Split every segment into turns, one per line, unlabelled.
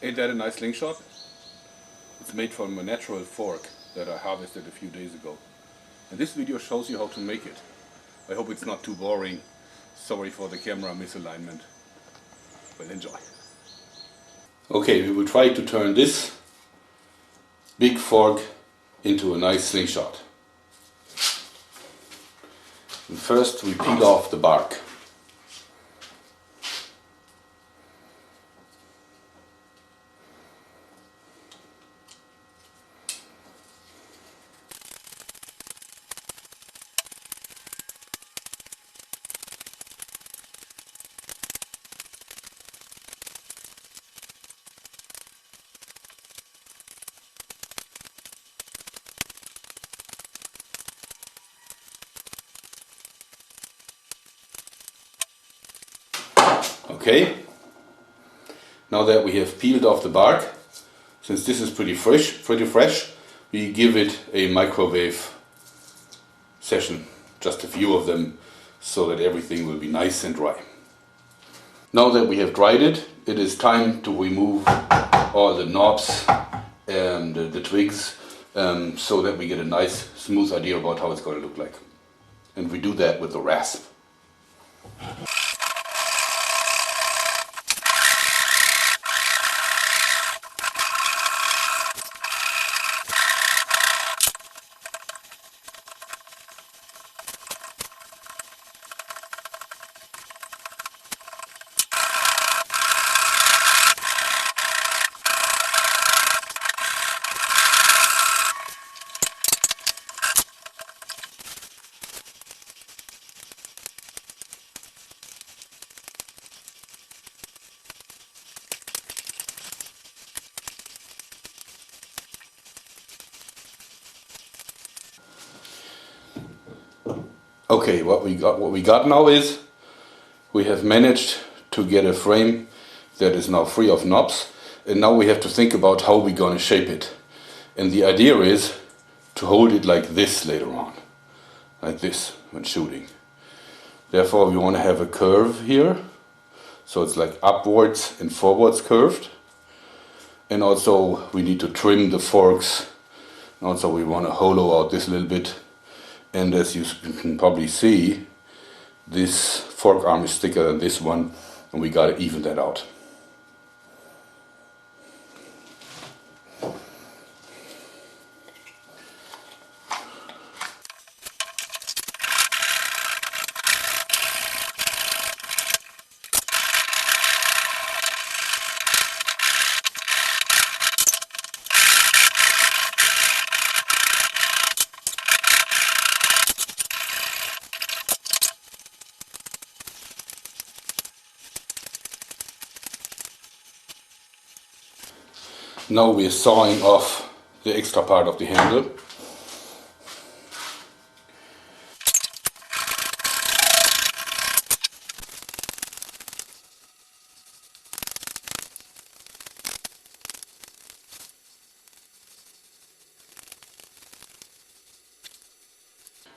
Ain't that a nice slingshot? It's made from a natural fork that I harvested a few days ago. And this video shows you how to make it. I hope it's not too boring. Sorry for the camera misalignment. Well, enjoy. Okay, we will try to turn this big fork into a nice slingshot. And first we peel off the bark. Okay, now that we have peeled off the bark, since this is pretty fresh, we give it a microwave session, just a few of them, so that everything will be nice and dry. Now that we have dried it, it is time to remove all the knobs and the twigs, so that we get a nice smooth idea about how it's going to look like. And we do that with the rasp. Okay, what we got now is we have managed to get a frame that is now free of knobs, and now we have to think about how we're gonna shape it. And the idea is to hold it like this later on, like this when shooting. Therefore we want to have a curve here, so it's like upwards and forwards curved. And also we need to trim the forks. And also we want to hollow out this a little bit. And as you can probably see, this fork arm is thicker than this one, and we gotta even that out. Now we are sawing off the extra part of the handle.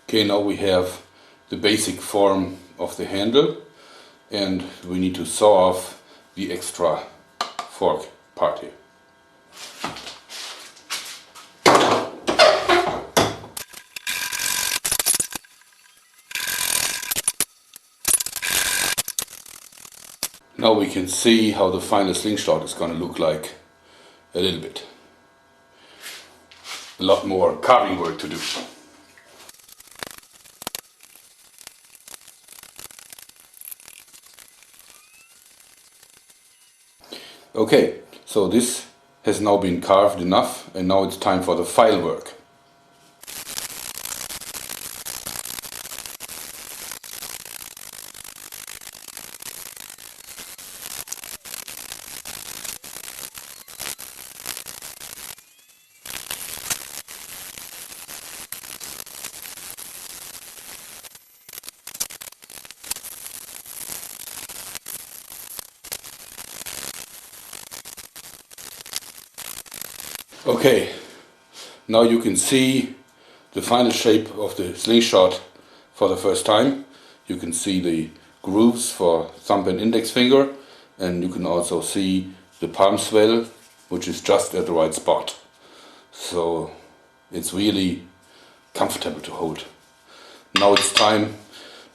Okay, now we have the basic form of the handle, and we need to saw off the extra fork part here. Now we can see how the final slingshot is going to look like a little bit. A lot more carving work to do. Okay, so this has now been carved enough, and now it's time for the file work. Okay, now you can see the final shape of the slingshot for the first time. You can see the grooves for thumb and index finger, and you can also see the palm swell, which is just at the right spot. So it's really comfortable to hold. Now it's time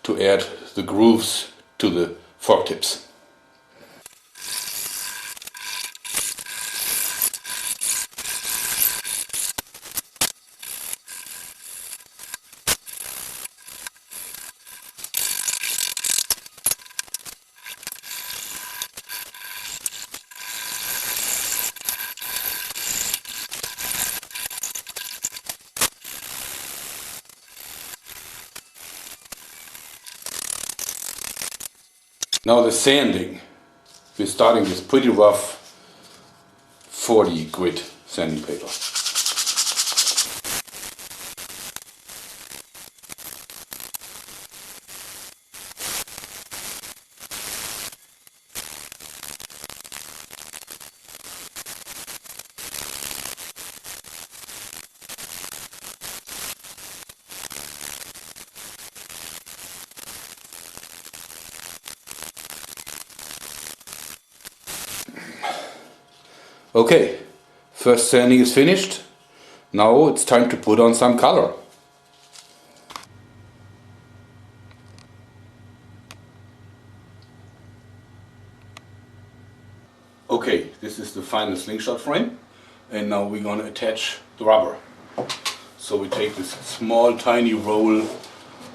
to add the grooves to the fork tips. Now the sanding. We're starting with pretty rough 40 grit sanding paper. Okay, first sanding is finished. Now it's time to put on some color. Okay, this is the final slingshot frame, and now we're going to attach the rubber. So we take this small tiny roll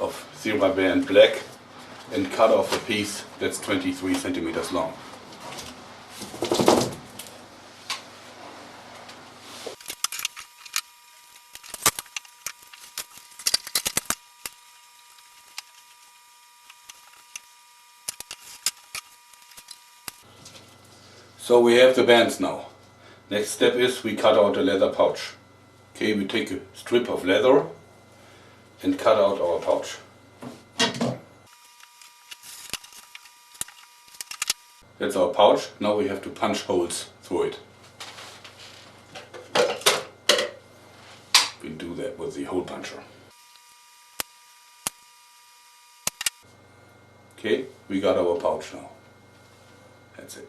of TheraBand black and cut off a piece that's 23 centimeters long. So we have the bands now. Next step is we cut out a leather pouch. Okay, we take a strip of leather and cut out our pouch. That's our pouch. Now we have to punch holes through it. We do that with the hole puncher. Okay, we got our pouch now. That's it.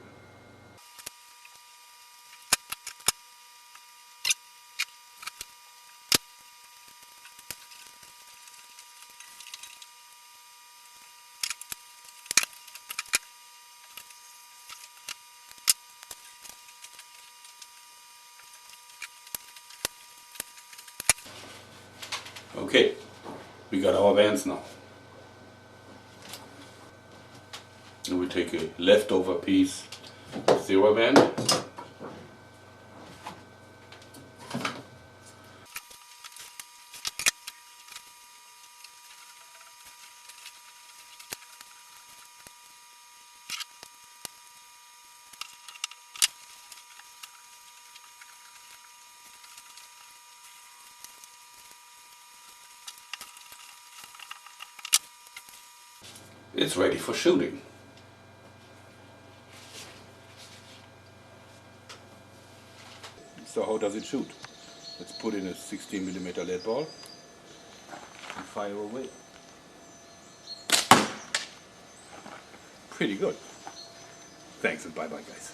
Okay, we got our bands now. And we take a leftover piece of TheraBand. It's ready for shooting. So how does it shoot? Let's put in a 16mm lead ball and fire away. Pretty good. Thanks and bye bye guys.